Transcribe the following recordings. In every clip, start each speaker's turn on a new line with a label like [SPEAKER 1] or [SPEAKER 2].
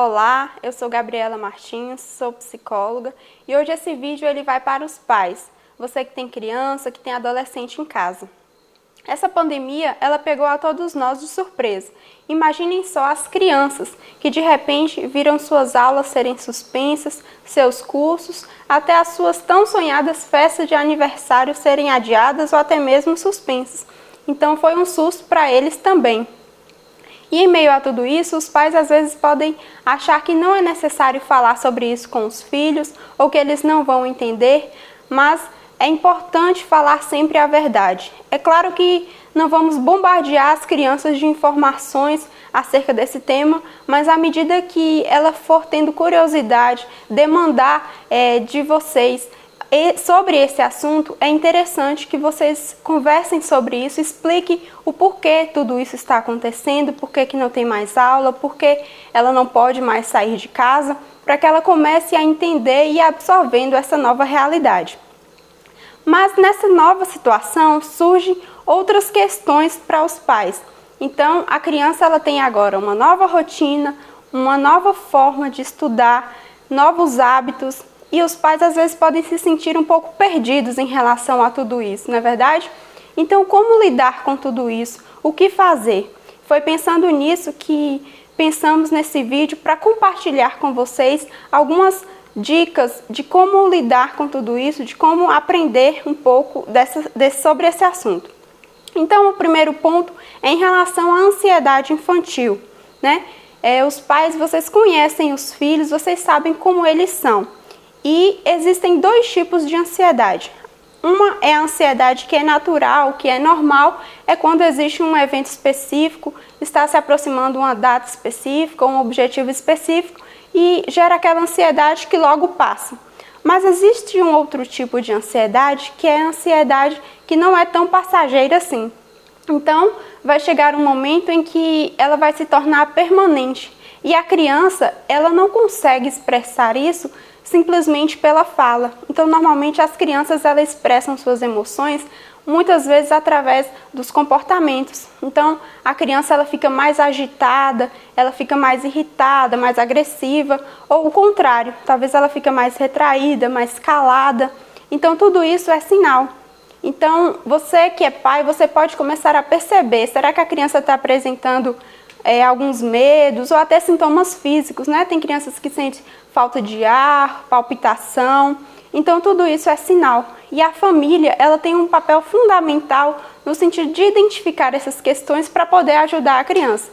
[SPEAKER 1] Olá, eu sou Gabriela Martins, sou psicóloga e hoje esse vídeo ele vai para os pais, você que tem criança, que tem adolescente em casa. Essa pandemia, ela pegou a todos nós de surpresa. Imaginem só as crianças que de repente viram suas aulas serem suspensas, seus cursos, até as suas tão sonhadas festas de aniversário serem adiadas ou até mesmo suspensas. Então foi um susto para eles também. E em meio a tudo isso, os pais às vezes podem achar que não é necessário falar sobre isso com os filhos ou que eles não vão entender, mas é importante falar sempre a verdade. É claro que não vamos bombardear as crianças de informações acerca desse tema, mas à medida que ela for tendo curiosidade, demandar de vocês sobre esse assunto, é interessante que vocês conversem sobre isso, expliquem o porquê tudo isso está acontecendo, porquê que não tem mais aula, porquê ela não pode mais sair de casa, para que ela comece a entender e ir absorvendo essa nova realidade. Mas nessa nova situação surgem outras questões para os pais. Então a criança ela tem agora uma nova rotina, uma nova forma de estudar, novos hábitos, e os pais às vezes podem se sentir um pouco perdidos em relação a tudo isso, não é verdade? Então como lidar com tudo isso? O que fazer? Foi pensando nisso que pensamos nesse vídeo para compartilhar com vocês algumas dicas de como lidar com tudo isso, de como aprender um pouco sobre esse assunto. Então o primeiro ponto é em relação à ansiedade infantil, né? Os pais, vocês conhecem os filhos, vocês sabem como eles são. E existem dois tipos de ansiedade. Uma é a ansiedade que é natural, que é normal, é quando existe um evento específico, está se aproximando uma data específica, um objetivo específico e gera aquela ansiedade que logo passa. Mas existe um outro tipo de ansiedade, que é a ansiedade que não é tão passageira assim. Então, vai chegar um momento em que ela vai se tornar permanente. E a criança, ela não consegue expressar isso simplesmente pela fala. Então, normalmente as crianças elas expressam suas emoções muitas vezes através dos comportamentos. Então, a criança ela fica mais agitada, ela fica mais irritada, mais agressiva, ou o contrário, talvez ela fica mais retraída, mais calada. Então, tudo isso é sinal. Então, você que é pai, você pode começar a perceber, será que a criança está apresentando alguns medos ou até sintomas físicos, né? Tem crianças que sentem falta de ar, palpitação, então tudo isso é sinal. E a família, ela tem um papel fundamental no sentido de identificar essas questões para poder ajudar a criança.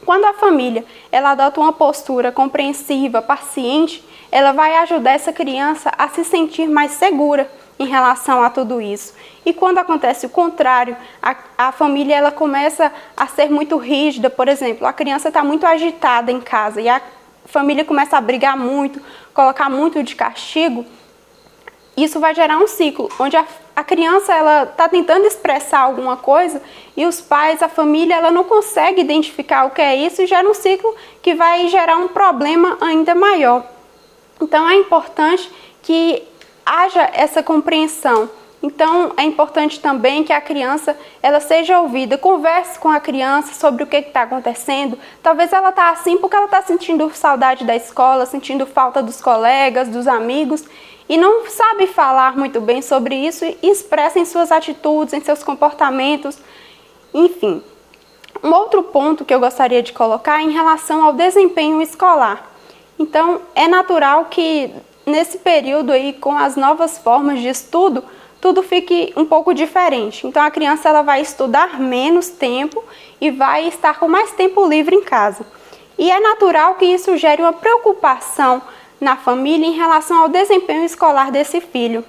[SPEAKER 1] Quando a família, ela adota uma postura compreensiva, paciente, ela vai ajudar essa criança a se sentir mais segura em relação a tudo isso. E quando acontece o contrário, a família ela começa a ser muito rígida, por exemplo, a criança está muito agitada em casa e a família começa a brigar muito, colocar muito de castigo, isso vai gerar um ciclo, onde a criança ela está tentando expressar alguma coisa e os pais, a família, ela não consegue identificar o que é isso e gera um ciclo que vai gerar um problema ainda maior. Então é importante que haja essa compreensão. Então é importante também que a criança ela seja ouvida, converse com a criança sobre o que está acontecendo. Talvez ela está assim porque ela está sentindo saudade da escola, sentindo falta dos colegas, dos amigos e não sabe falar muito bem sobre isso e expressa em suas atitudes, em seus comportamentos, enfim. Um outro ponto que eu gostaria de colocar é em relação ao desempenho escolar. Então é natural que nesse período aí, com as novas formas de estudo, tudo fique um pouco diferente. Então a criança ela vai estudar menos tempo e vai estar com mais tempo livre em casa. E é natural que isso gere uma preocupação na família em relação ao desempenho escolar desse filho.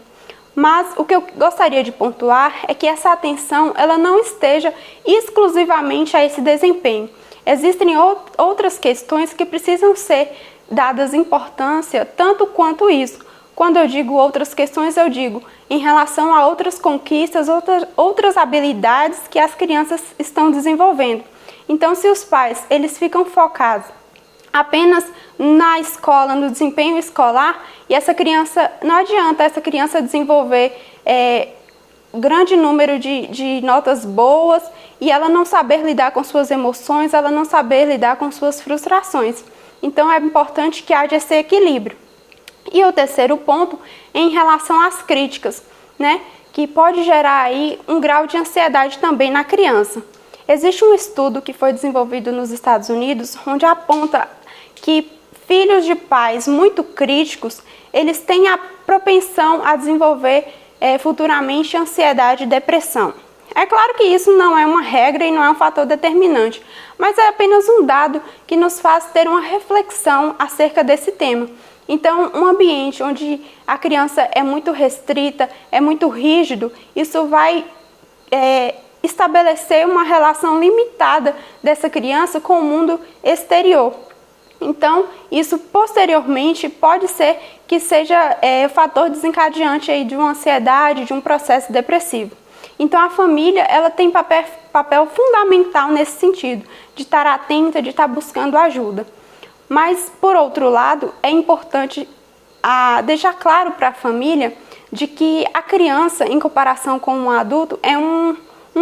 [SPEAKER 1] Mas o que eu gostaria de pontuar é que essa atenção ela não esteja exclusivamente a esse desempenho. Existem outras questões que precisam ser dadas importância tanto quanto isso. Quando eu digo outras questões, eu digo em relação a outras conquistas, outras habilidades que as crianças estão desenvolvendo. Então, se os pais eles ficam focados apenas na escola, no desempenho escolar, e essa criança, não adianta essa criança desenvolver grande número de notas boas e ela não saber lidar com suas emoções, ela não saber lidar com suas frustrações. Então é importante que haja esse equilíbrio. E o terceiro ponto é em relação às críticas, né? Que pode gerar aí um grau de ansiedade também na criança. Existe um estudo que foi desenvolvido nos Estados Unidos, onde aponta que filhos de pais muito críticos, eles têm a propensão a desenvolver futuramente ansiedade e depressão. É claro que isso não é uma regra e não é um fator determinante, mas é apenas um dado que nos faz ter uma reflexão acerca desse tema. Então, um ambiente onde a criança é muito restrita, é muito rígido, isso vai estabelecer uma relação limitada dessa criança com o mundo exterior. Então, isso posteriormente pode ser que seja fator desencadeante aí de uma ansiedade, de um processo depressivo. Então, a família ela tem papel fundamental nesse sentido, de estar atenta, de estar buscando ajuda. Mas, por outro lado, é importante deixar claro para a família de que a criança, em comparação com um adulto, é um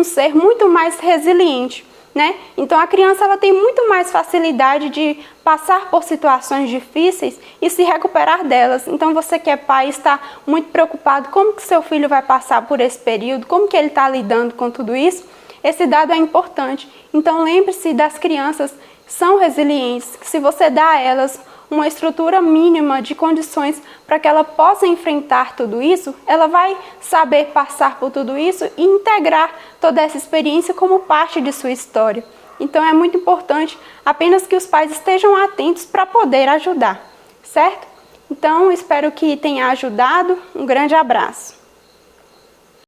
[SPEAKER 1] ser muito mais resiliente, né? Então, a criança ela tem muito mais facilidade de passar por situações difíceis e se recuperar delas. Então, você que é pai está muito preocupado como que seu filho vai passar por esse período, como que ele está lidando com tudo isso. Esse dado é importante. Então, lembre-se das crianças são resilientes, se você dá a elas uma estrutura mínima de condições para que ela possa enfrentar tudo isso, ela vai saber passar por tudo isso e integrar toda essa experiência como parte de sua história. Então é muito importante apenas que os pais estejam atentos para poder ajudar, certo? Então espero que tenha ajudado. Um grande abraço.